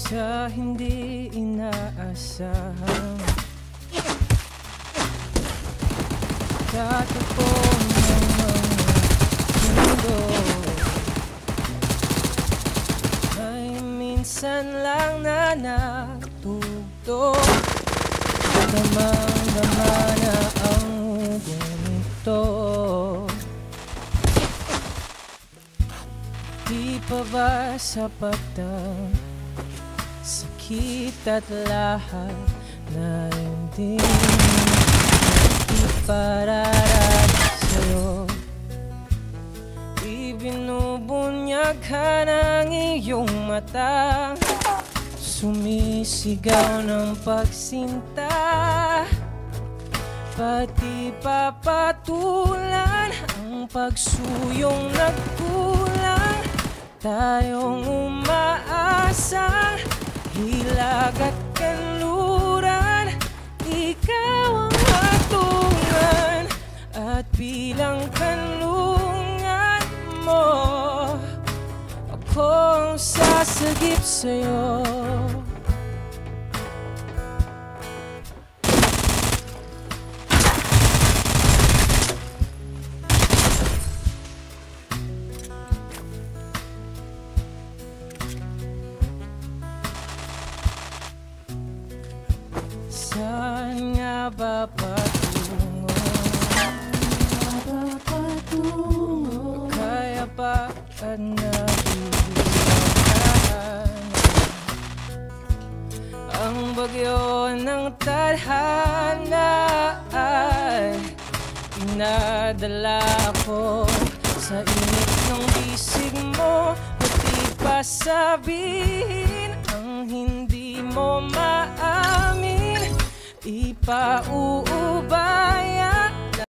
Sa hindi inaasahan tatagpo ng mga mundo ay minsan lang na natugtog. Damang-dama na ang ganito. Di pa ba sapat ang sakit at lahat na hindi ipararating sa'yo? Ibinubunyaghan ang iyong mata, sumisigaw ng pagsinta, pati papatulan ang pagsuyong nagkulang. Tayong umaasa, hilag at kanluran, ikaw ang hatungan at bilang kanlungan mo, ako ang sasagip sa'yo. Saan nga ba patungo? Kaya pa at nabibigyan ang bagyo ng tadhana ay inadala ko sa init ng bisig mo. Pati pa sabihin ang hindi mo maamin, ipauubay